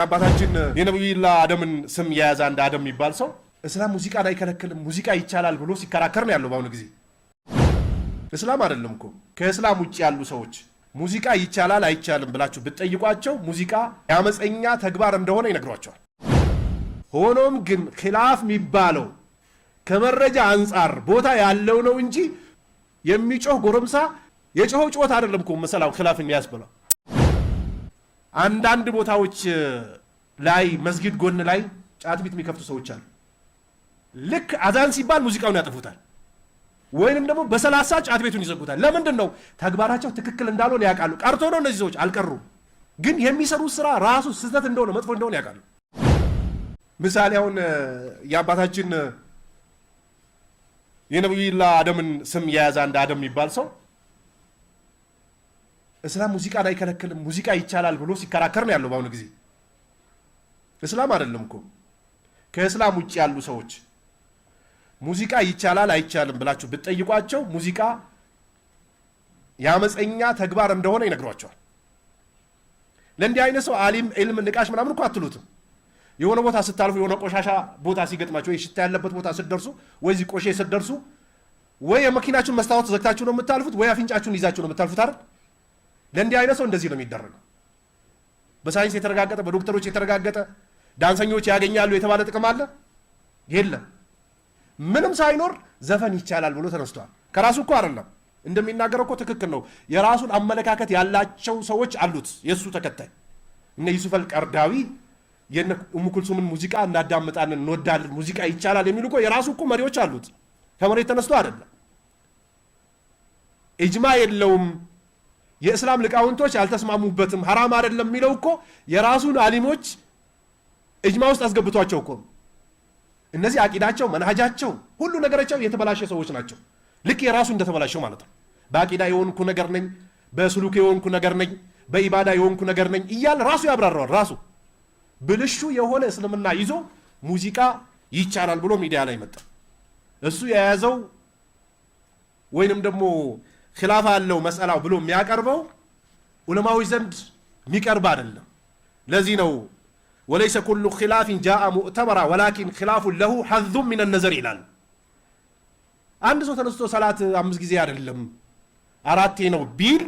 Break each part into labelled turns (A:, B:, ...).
A: አባታችን የነብዩላህ አደምን ስም የያዘ አንድ አደም የሚባል ሰው እስላም ሙዚቃን አይከለክልም ሙዚቃ ይቻላል ብሎ ሲከራከር ነው ያለው። ባሁን ጊዜ እስላም አይደለም እኮ ከእስላም ውጪ ያሉ ሰዎች ሙዚቃ ይቻላል አይቻልም ብላችሁ ብትጠይቋቸው ሙዚቃ ያመፀኛ ተግባር እንደሆነ ይነግሯቸዋል። ሆኖም ግን ኺላፍ የሚባለው ከመረጃ አንፃር ቦታ ያለው ነው እንጂ የሚጮህ ጎረምሳ የጮህ ጮት አይደለም እኮ መሰላው ኺላፍን ያስበላው። አንዳንድ ቦታዎች ላይ መስጊድ ጎን ላይ ጫት ቤት የሚከፍቱ ሰዎች አሉ። ልክ አዛን ሲባል ሙዚቃውን ያጠፉታል፣ ወይንም ደግሞ በሰላሳ ጫት ቤቱን ይዘጉታል። ለምንድን ነው? ተግባራቸው ትክክል እንዳልሆነ ያውቃሉ። ቀርቶ ነው እነዚህ ሰዎች አልቀሩም፣ ግን የሚሰሩት ስራ ራሱ ስህተት እንደሆነ መጥፎ እንደሆነ ያውቃሉ። ምሳሌ አሁን የአባታችን የነብዩላህ አደምን ስም የያዘ አንድ አደም የሚባል ሰው እስላም ሙዚቃን አይከለክልም ሙዚቃ ይቻላል ብሎ ሲከራከር ነው ያለው። ባሁን ጊዜ እስላም አይደለም እኮ ከእስላም ውጪ ያሉ ሰዎች ሙዚቃ ይቻላል አይቻልም ብላችሁ ብትጠይቋቸው ሙዚቃ ያመፀኛ ተግባር እንደሆነ ይነግሯቸዋል። ለእንዲህ አይነት ሰው ዓሊም ኢልም ንቃሽ ምናምን እኮ አትሉትም። የሆነ ቦታ ስታልፉ የሆነ ቆሻሻ ቦታ ሲገጥማችሁ ወይ ሽታ ያለበት ቦታ ስትደርሱ ወይ እዚህ ቆሼ ስትደርሱ ወይ የመኪናችሁን መስታወት ዘግታችሁ ነው የምታልፉት ወይ አፍንጫችሁን ይዛችሁ ነው የምታልፉት አይደል? ለእንዲህ አይነት ሰው እንደዚህ ነው የሚደረገው። በሳይንስ የተረጋገጠ በዶክተሮች የተረጋገጠ ዳንሰኞች ያገኛሉ የተባለ ጥቅም አለ? የለም። ምንም ሳይኖር ዘፈን ይቻላል ብሎ ተነስቷል። ከራሱ እኮ አይደለም እንደሚናገረው እኮ ትክክል ነው። የራሱን አመለካከት ያላቸው ሰዎች አሉት የሱ ተከታይ። እነ ዩሱፍ አልቀርዳዊ የነ ኡሙ ኩልሱምን ሙዚቃ እናዳምጣለን እንወዳለን ሙዚቃ ይቻላል የሚሉ እኮ የራሱ እኮ መሪዎች አሉት። ከመሬት ተነስቶ አይደለም። ኢጅማ የለውም የእስላም ሊቃውንቶች አልተስማሙበትም ሐራም አይደለም የሚለው እኮ የራሱን ዓሊሞች ኢጅማ ውስጥ አስገብቷቸው እኮ። እነዚህ አቂዳቸው መንሃጃቸው ሁሉ ነገራቸው የተበላሸ ሰዎች ናቸው። ልክ የራሱ እንደተበላሸው ማለት ነው። በአቂዳ የሆንኩ ነገር ነኝ፣ በስሉክ የሆንኩ ነገር ነኝ፣ በኢባዳ የሆንኩ ነገር ነኝ እያለ ራሱ ያብራራዋል። ራሱ ብልሹ የሆነ እስልምና ይዞ ሙዚቃ ይቻላል ብሎ ሚዲያ ላይ መጣ። እሱ የያዘው ወይንም ደግሞ ኺላፍ አለው መስአላው ብሎ የሚያቀርበው ዑለማዎች ዘንድ የሚቀርብ አይደለም። ለዚህ ነው ወለይሰ ኩሉ ኺላፊን ጃአ ሙዕተበራ ወላኪን ኺላፉን ለሁ ሐዙም ሚነ ነዘር ይላል። አንድ ሰው ተነስቶ ሰላት 5 ጊዜ አይደለም 4 ነው ቢል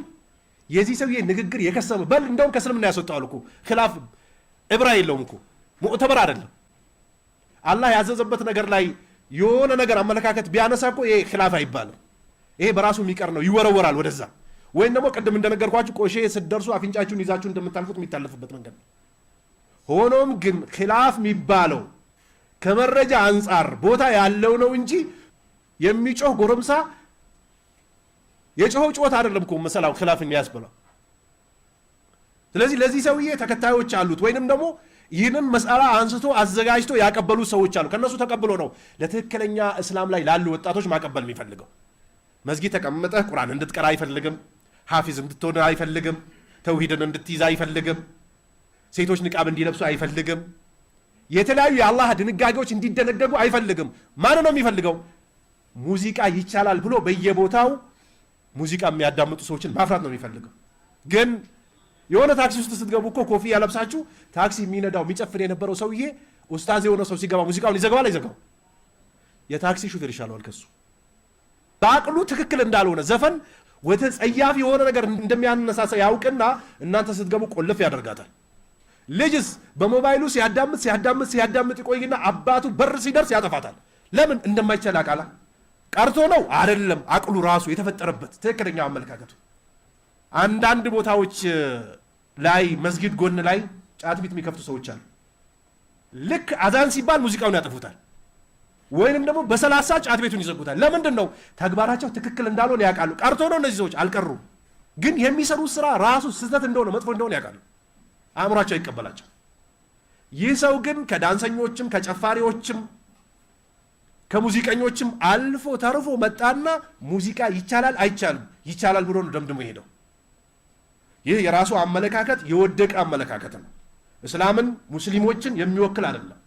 A: የዚህ ሰውዬ ንግግር የከሰመ በል እንደውም ከእስልምና ያስወጣዋል እኮ። ኺላፍ ዕብራ የለውም እኮ ሙዕተበር አይደለም። አላህ ያዘዘበት ነገር ላይ የሆነ ነገር አመለካከት ቢያነሳ እኮ ይሄ ኺላፍ አይባልም። ይሄ በራሱ የሚቀር ነው፣ ይወረወራል ወደዛ። ወይም ደግሞ ቅድም እንደነገርኳችሁ ቆሼ ስትደርሱ አፍንጫችሁን ይዛችሁ እንደምታልፉት የሚታለፍበት መንገድ ነው። ሆኖም ግን ኺላፍ የሚባለው ከመረጃ አንጻር ቦታ ያለው ነው እንጂ የሚጮህ ጎረምሳ የጮህ ጮት አይደለም እኮ መሰላው ኺላፍን ያስበላው። ስለዚህ ለዚህ ሰውዬ ተከታዮች አሉት ወይንም ደግሞ ይህንን መስአላ አንስቶ አዘጋጅቶ ያቀበሉ ሰዎች አሉ። ከነሱ ተቀብሎ ነው ለትክክለኛ እስላም ላይ ላሉ ወጣቶች ማቀበል የሚፈልገው። መስጊድ ተቀምጠህ ቁርአን እንድትቀራ አይፈልግም፣ ሐፊዝ እንድትሆን አይፈልግም፣ ተውሂድን እንድትይዝ አይፈልግም፣ ሴቶች ንቃብ እንዲለብሱ አይፈልግም፣ የተለያዩ የአላህ ድንጋጌዎች እንዲደነገጉ አይፈልግም። ማን ነው የሚፈልገው? ሙዚቃ ይቻላል ብሎ በየቦታው ሙዚቃ የሚያዳምጡ ሰዎችን ማፍራት ነው የሚፈልገው። ግን የሆነ ታክሲ ውስጥ ስትገቡ እኮ ኮፍያ ለብሳችሁ ታክሲ የሚነዳው የሚጨፍር የነበረው ሰውዬ ኡስታዝ የሆነ ሰው ሲገባ ሙዚቃውን ይዘጋዋል አይዘጋው? የታክሲ ሹፌር ይሻለዋል ከሱ። በአቅሉ ትክክል እንዳልሆነ ዘፈን ወደ ጸያፍ የሆነ ነገር እንደሚያነሳሳ ያውቅና እናንተ ስትገቡ ቆልፍ ያደርጋታል። ልጅስ በሞባይሉ ሲያዳምጥ ይቆይና አባቱ በር ሲደርስ ያጠፋታል። ለምን እንደማይቻል አቃላ ቀርቶ ነው አይደለም። አቅሉ ራሱ የተፈጠረበት ትክክለኛ አመለካከቱ። አንዳንድ ቦታዎች ላይ መስጊድ ጎን ላይ ጫት ቤት የሚከፍቱ ሰዎች አሉ። ልክ አዛን ሲባል ሙዚቃውን ያጠፉታል፣ ወይንም ደግሞ በሰላሳ ጫት ቤቱን ይዘጉታል። ለምንድን ነው? ተግባራቸው ትክክል እንዳልሆነ ያውቃሉ። ቀርቶ ነው እነዚህ ሰዎች አልቀሩም፣ ግን የሚሰሩት ስራ ራሱ ስህተት እንደሆነ መጥፎ እንደሆነ ያውቃሉ። አእምሯቸው ይቀበላቸው። ይህ ሰው ግን ከዳንሰኞችም ከጨፋሪዎችም ከሙዚቀኞችም አልፎ ተርፎ መጣና ሙዚቃ ይቻላል አይቻልም ይቻላል ብሎ ነው ደምድሞ ሄደው። ይህ የራሱ አመለካከት የወደቀ አመለካከት ነው። እስላምን ሙስሊሞችን የሚወክል አይደለም።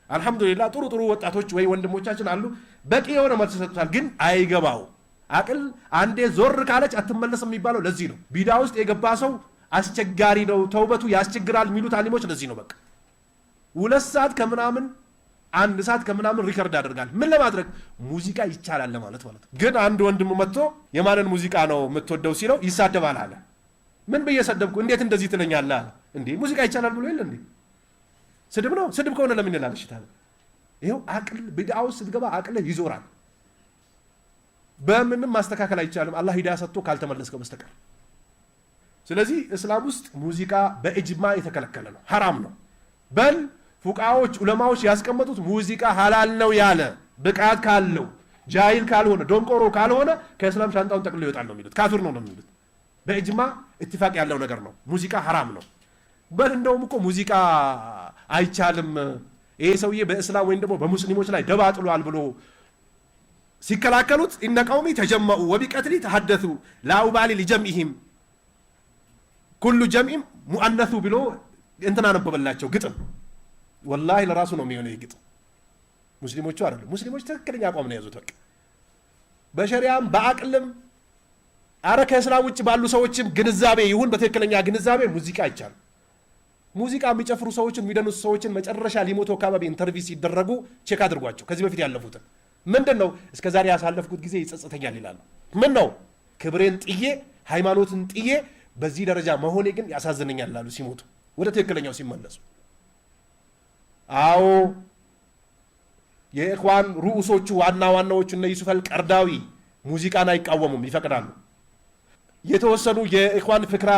A: አልহামዱሊላህ ጥሩ ወጣቶች ወይ ወንድሞቻችን አሉ በቂ የሆነ መልስ ሰጥቷል፣ ግን አይገባው። አቅል አንዴ ዞር ካለች አትመለስም የሚባለው ለዚህ ነው። ቢዳ ውስጥ የገባ ሰው አስቸጋሪ ነው፣ ተውበቱ ያስቸግራል የሚሉት አሊሞች ለዚህ ነው። በቃ 2 ሰዓት ከምናምን 1 ሰዓት ከምናምን ሪከርድ ያደርጋል። ምን ለማድረግ? ሙዚቃ ይቻላል ለማለት ማለት ነው። ግን አንድ ወንድም መጥቶ የማንን ሙዚቃ ነው የምትወደው ሲለው ይሳደባል አለ። ምን ብዬ ሰደብኩ? እንዴት እንደዚህ ትለኛለህ አለ። እንዴ ሙዚቃ ይቻላል ብሎ የለ እንዴ? ስድብ ነው። ስድብ ከሆነ ለምን ይላል? እሺ ታዲያ ይኸው አቅል ቢድዓ ውስጥ ስትገባ አቅልህ ይዞራል። በምንም ማስተካከል አይቻልም አላህ ሂዳያ ሰጥቶ ካልተመለስከው በስተቀር። ስለዚህ እስላም ውስጥ ሙዚቃ በእጅማ የተከለከለ ነው፣ ሐራም ነው። በል ፉቃዎች ዑለማዎች ያስቀመጡት ሙዚቃ ሐላል ነው ያለ ብቃት ካለው ጃሂል ካልሆነ ደንቆሮ ካልሆነ ከእስላም ሻንጣውን ጠቅልሎ ይወጣል ነው የሚሉት። ካፊር ነው የሚሉት። በእጅማ ኢትፋቅ ያለው ነገር ነው። ሙዚቃ ሐራም ነው። በል እንደውም እኮ ሙዚቃ አይቻልም ይሄ ሰውዬ በእስላም ወይም ደግሞ በሙስሊሞች ላይ ደባ ጥሏል ብሎ ሲከላከሉት ኢነ ቀውሚ ተጀመዑ ወቢቀትሊ ተሐደሱ ላኡባሊ ሊጀምኢሂም ኩሉ ጀምኢም ሙአነሱ ብሎ እንትና ነበበላቸው ግጥም። ወላሂ ለራሱ ነው የሚሆነው ይህ ግጥም፣ ሙስሊሞቹ አይደለም። ሙስሊሞች ትክክለኛ አቋም ነው የያዙት። በቃ በሸሪዓም በአቅልም አረ ከእስላም ውጭ ባሉ ሰዎችም ግንዛቤ ይሁን በትክክለኛ ግንዛቤ ሙዚቃ አይቻልም። ሙዚቃ የሚጨፍሩ ሰዎችን የሚደንሱ ሰዎችን መጨረሻ ሊሞቱ አካባቢ ኢንተርቪው ሲደረጉ ቼክ አድርጓቸው ከዚህ በፊት ያለፉትን ምንድን ነው እስከ ዛሬ ያሳለፍኩት ጊዜ ይጸጽተኛል ይላሉ። ምን ነው ክብሬን ጥዬ ሃይማኖትን ጥዬ በዚህ ደረጃ መሆኔ ግን ያሳዝነኛል ይላሉ ሲሞቱ ወደ ትክክለኛው ሲመለሱ። አዎ የኢኽዋን ሩኡሶቹ ዋናዎቹ እነ ዩሱፍ አልቀርዳዊ ሙዚቃን አይቃወሙም፣ ይፈቅዳሉ። የተወሰኑ የኢኽዋን ፍክራ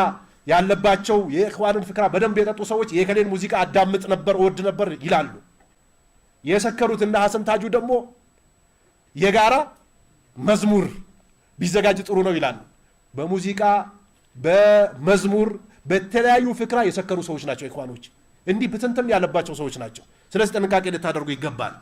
A: ያለባቸው የኢኽዋንን ፍክራ በደንብ የጠጡ ሰዎች የከሌን ሙዚቃ አዳምጥ ነበር እወድ ነበር ይላሉ። የሰከሩት እና ሐሰን ታጁ ደግሞ የጋራ መዝሙር ቢዘጋጅ ጥሩ ነው ይላሉ። በሙዚቃ በመዝሙር በተለያዩ ፍክራ የሰከሩ ሰዎች ናቸው ኢኽዋኖች። እንዲህ ብትንትም ያለባቸው ሰዎች ናቸው። ስለዚህ ጥንቃቄ ልታደርጉ ይገባል።